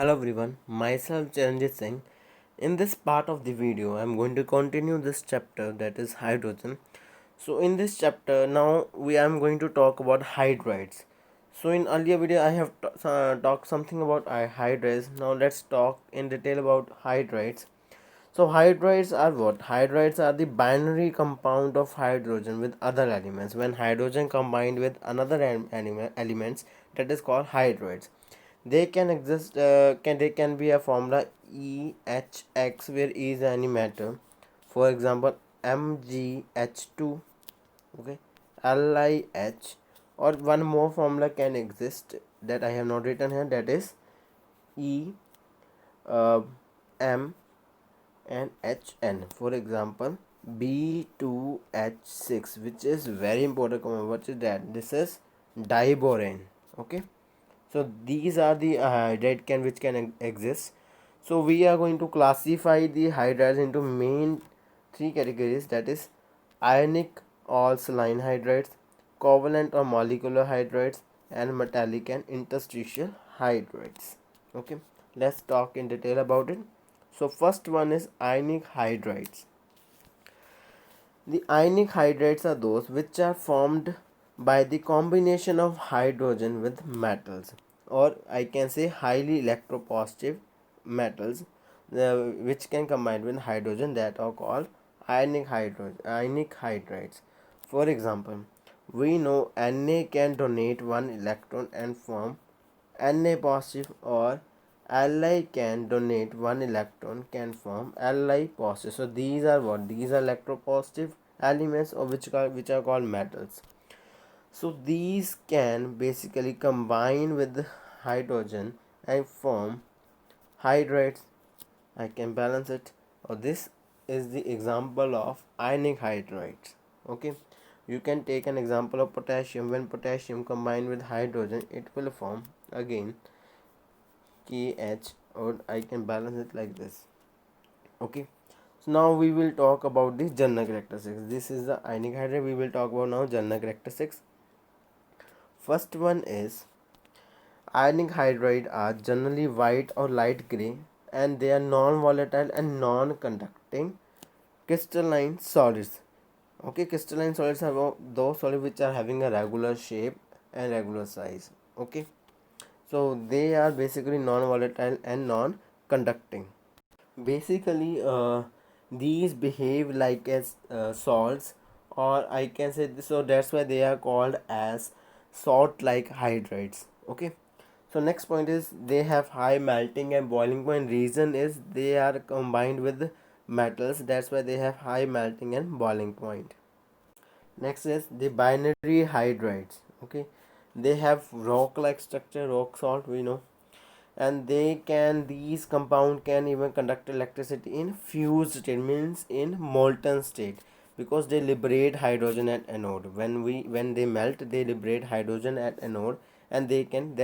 Hello everyone, myself Charanjit Singh. In this part of the video, I am going to continue this chapter, that is hydrogen. So in this chapter, now we am going to talk about hydrides. So in earlier video, I have talked something about hydrides. Now let's talk in detail about hydrides. So hydrides are what? Hydrides are the binary compound of hydrogen with other elements. When hydrogen combined with another elements, that is called hydrides. They can exist. They can be a formula EHX, where E is any matter. For example, MgH2. Okay, LiH, or one more formula can exist that I have not written here. That is E, M, and Hn. For example, B2H6, which is very important. What is that? This is diborane. Okay, so these are the hydride can which can exist. So we are going to classify the hydrides into main three categories, that is ionic or saline hydrides, covalent or molecular hydrides, and metallic and interstitial hydrides. Okay, let's talk in detail about it. So first one is ionic hydrides. The ionic hydrides are those which are formed by the combination of hydrogen with metals, or I can say highly electropositive metals, which can combine with hydrogen, that are called ionic hydrides. For example, we know Na can donate one electron and form Na positive, or Li can donate one electron can form Li positive. So these are what? These are electropositive elements, or which are called metals. So these can basically combine with hydrogen and form hydrides. I can balance it, or this is the example of ionic hydrides. Okay, you can take an example of potassium. When potassium combined with hydrogen, it will form again KH, or I can balance it like this. Okay, so now we will talk about the general characteristics. This is the ionic hydride. We will talk about now general characteristics. First one is ionic hydride are generally white or light gray, and they are non-volatile and non-conducting crystalline solids. Okay, crystalline solids are those solids which are having a regular shape and regular size. Okay, so they are basically non-volatile and non-conducting. Basically, these behave like as salts, or I can say this, so that's why they are called as salt like hydrides. Okay, so next point is they have high melting and boiling point. Reason is they are combined with metals, that's why they have high melting and boiling point. Next is the binary hydrides. Okay, they have rock like structure, rock salt, we know, and these compound can even conduct electricity in fused state, means in molten state, because they liberate hydrogen at anode. When they melt, they liberate hydrogen at anode, and they can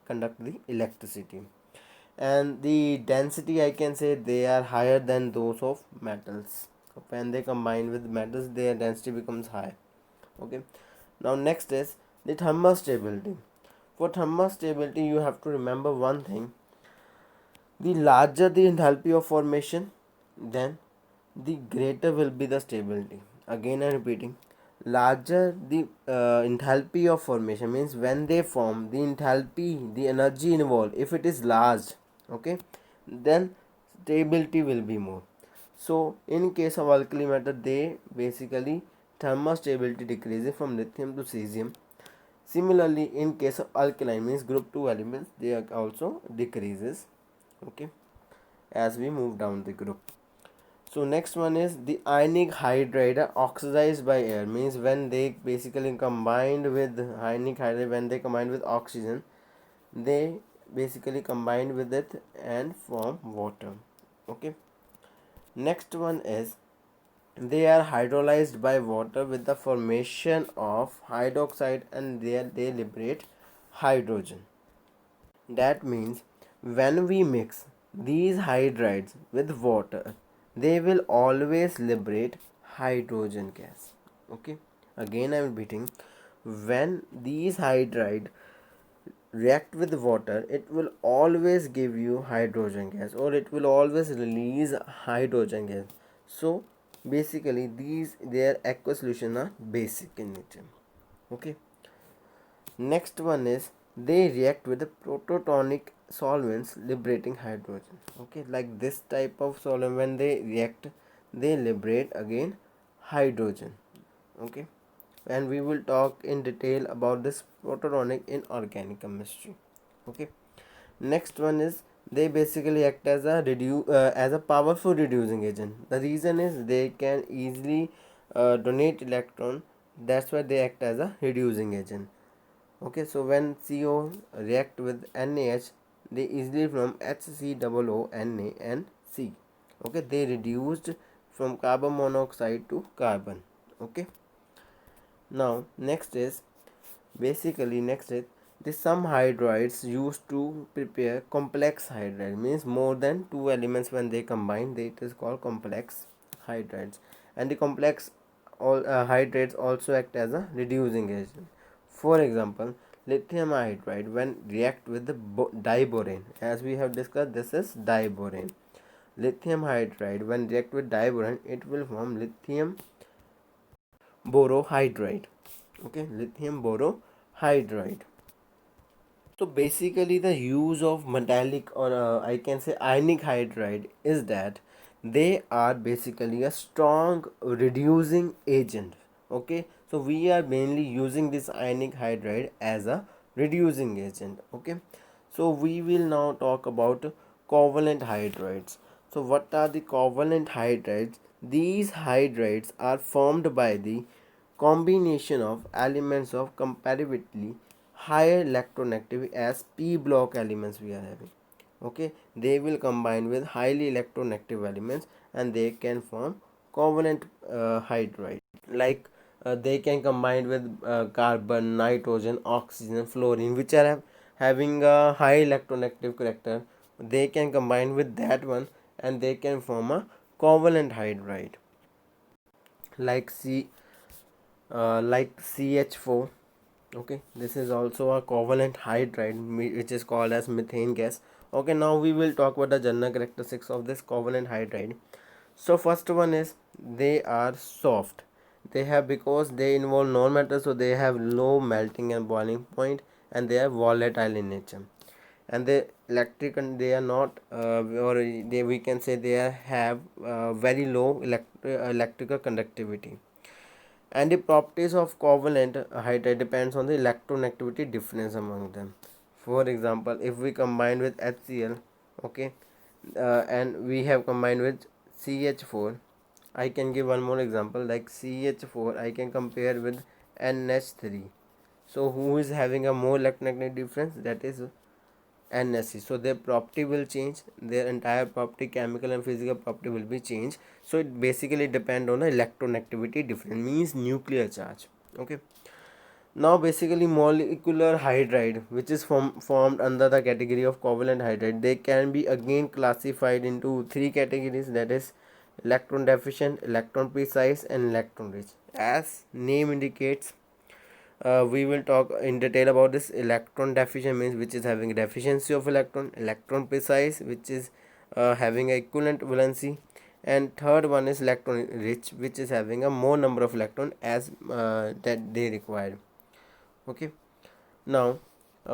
conduct the electricity. And the density, I can say, they are higher than those of metals. When they combine with metals, their density becomes high. Okay, now next is the thermal stability. For thermal stability, you have to remember one thing: the larger the enthalpy of formation, then the greater will be the stability. Again, I'm repeating: larger the enthalpy of formation, means when they form, the enthalpy, the energy involved, if it is large, okay, then stability will be more. So in case of alkali metal, they basically thermal stability decreases from lithium to cesium. Similarly, in case of alkaline, means group 2 elements, they are also decreases. Okay, as we move down the group. So next one is the ionic hydride are oxidized by air, means when they basically combined with ionic hydride, when they combine with oxygen, they basically combine with it and form water. Okay, next one is they are hydrolyzed by water with the formation of hydroxide, and they liberate hydrogen. That means when we mix these hydrides with water, they will always liberate hydrogen gas. Okay, again I am repeating: when these hydride react with water, it will always give you hydrogen gas, or it will always release hydrogen gas. So basically these their aqueous solution are basic in nature. Okay. Next one is they react with the protonic solvents liberating hydrogen. Okay, like this type of solvent, when they react, they liberate again hydrogen. Okay, and we will talk in detail about this protonic in organic chemistry. Okay, next one is they basically act as a as a powerful reducing agent. The reason is they can easily donate electron. That's why they act as a reducing agent. Okay, so when CO react with NaH, they easily form HCOO Na and C. Okay, they reduced from carbon monoxide to carbon. Okay, now next is the some hydrides used to prepare complex hydride, means more than two elements when they combine, it is called complex hydrides. And the complex hydrates also act as a reducing agent. For example, lithium hydride when react with the diborane, as we have discussed, this is diborane. Lithium hydride when react with diborane, it will form lithium borohydride. Okay, lithium borohydride. So basically the use of metallic, or I can say ionic hydride, is that they are basically a strong reducing agent. Okay, so we are mainly using this ionic hydride as a reducing agent. Okay, so we will now talk about covalent hydrides. So what are the covalent hydrides? These hydrides are formed by the combination of elements of comparatively higher electronegativity as p block elements we are having. Okay, they will combine with highly electronegative elements and they can form covalent hydride. Like they can combine with carbon, nitrogen, oxygen, fluorine, which are having a high electronegative character. They can combine with that one and they can form a covalent hydride. Like like CH4. Okay, this is also a covalent hydride which is called as methane gas. Okay, now we will talk about the general characteristics of this covalent hydride. So first one is they are soft. They have, because they involve non-metal, so they have low melting and boiling point, and they are volatile in nature. And they electric, and they are not or they, we can say they have very low electrical conductivity. And the properties of covalent hydride depends on the electronegativity difference among them. For example, if we combine with HCl, okay, and we have combined with CH4, I can give one more example, like CH4 I can compare with NH3. So who is having a more electronegative difference? That is NSC. So their property will change, their entire property, chemical and physical property will be changed. So it basically depend on the electronegativity difference, means nuclear charge. Okay, now basically molecular hydride, which is formed under the category of covalent hydride, they can be again classified into three categories, that is electron deficient, electron precise and electron rich. As name indicates, we will talk in detail about this. Electron deficient means which is having deficiency of electron, electron precise which is having a equivalent valency, and third one is electron rich, which is having a more number of electron as that they require. Okay, now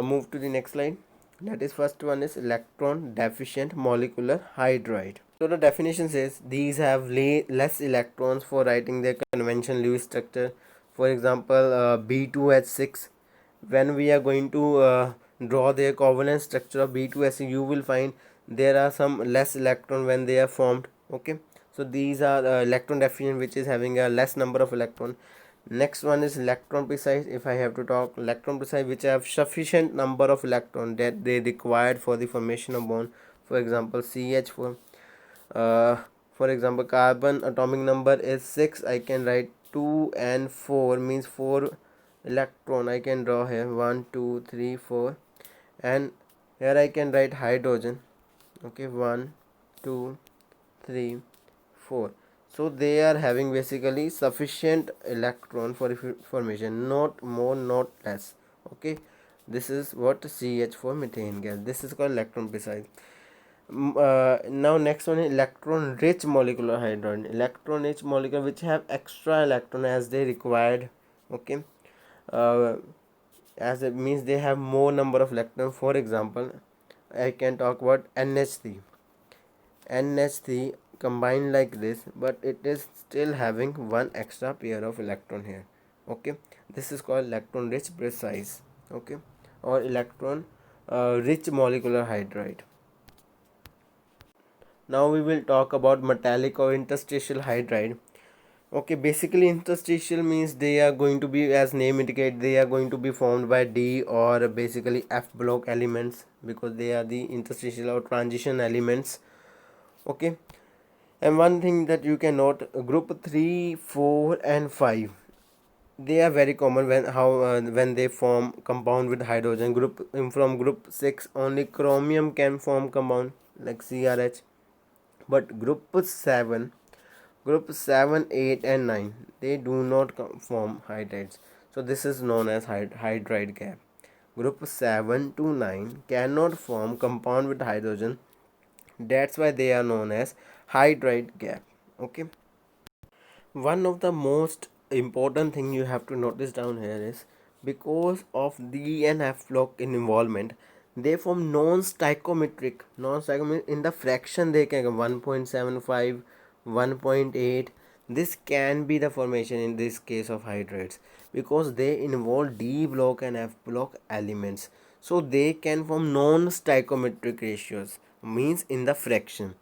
move to the next slide. That is, first one is electron deficient molecular hydride. So the definition says these have less electrons for writing their conventional Lewis structure. For example, B2H6. When we are going to draw their covalent structure of B2H6, you will find there are some less electron when they are formed. Okay, so these are electron deficient, which is having a less number of electron. Next one is electron precise. If I have to talk electron precise, which have sufficient number of electron that they required for the formation of bond. For example, CH4. uh, for example, carbon atomic number is 6. I can write 2 and 4, means 4 electron I can draw here, 1 2 3 4. And here I can write hydrogen. Okay, 1 2 3 4. So they are having basically sufficient electron for formation, not more not less. Okay, This is what CH for methane gas. This is called electron precise. Now next one is electron rich molecular hydrogen. Electron rich molecule which have extra electron as they required. Okay, uh, as it means they have more number of electron. For example, I can talk about NH3. NH3 combined like this, but it is still having one extra pair of electron here. Okay, this is called electron rich precise. Okay, or electron rich molecular hydride. Now we will talk about metallic or interstitial hydride. Okay, basically interstitial means they are going to be, as name indicate, they are going to be formed by D or basically F block elements, because they are the interstitial or transition elements. Okay, and one thing that you can note, group 3, 4 and 5, they are very common when they form compound with hydrogen. From group 6 only chromium can form compound like CrH, but group 7, 8 and 9, they do not form hydrides. So this is known as hydride gap. Group 7 to 9 cannot form compound with hydrogen, that's why they are known as hydride gap. Okay, one of the most important thing you have to notice down here is, because of D and F block in involvement, they form non-stoichiometric in the fraction. They can 1.75, 1.8. This can be the formation in this case of hydrides, because they involve D block and F block elements, so they can form non-stoichiometric ratios, means in the fraction.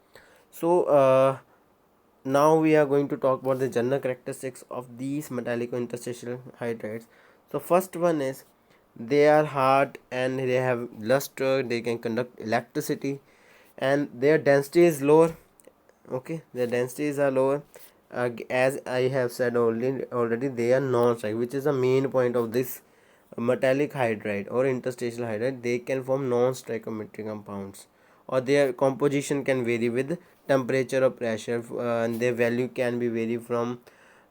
So now we are going to talk about the general characteristics of these metallic interstitial hydrides. So first one is, they are hard and they have luster, they can conduct electricity, and their density is lower. Okay, their densities are lower. As I have said already, they are non-stoichiometric, which is the main point of this metallic hydride or interstitial hydride. They can form non-stoichiometric compounds, or their composition can vary with temperature or pressure, and their value can be vary from,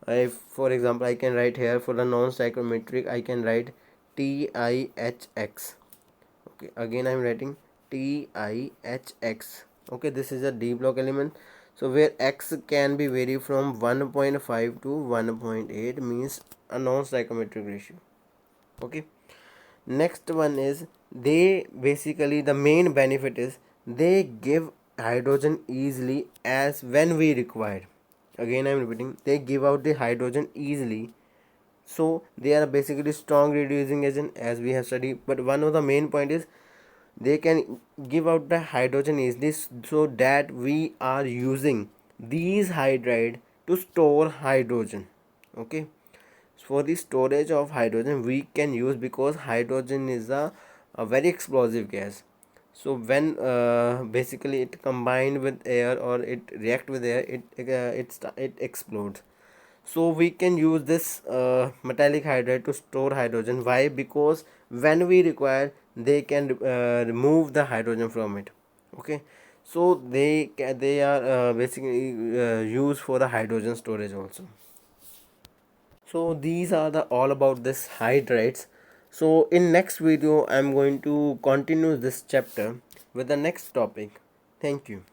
if for example I can write here, for the non-stoichiometric I can write TiHx. Okay, again I am writing TiHx. Okay, this is a D block element. So where X can be vary from 1.5 to 1.8, means a non-stoichiometric ratio. Okay, next one is, they basically, the main benefit is they give hydrogen easily as when we require. Again I am repeating, they give out the hydrogen easily, so they are basically strong reducing agent as we have studied. But one of the main point is, they can give out the hydrogen easily, so that we are using these hydride to store hydrogen. Okay, for the storage of hydrogen we can use, because hydrogen is a very explosive gas. So when basically it combined with air, or it react with air, it explodes. So we can use this metallic hydride to store hydrogen. Why? Because when we require, they can remove the hydrogen from it. Okay, so they are basically used for the hydrogen storage also. So these are the all about this hydrides. So in next video I'm going to continue this chapter with the next topic. Thank you.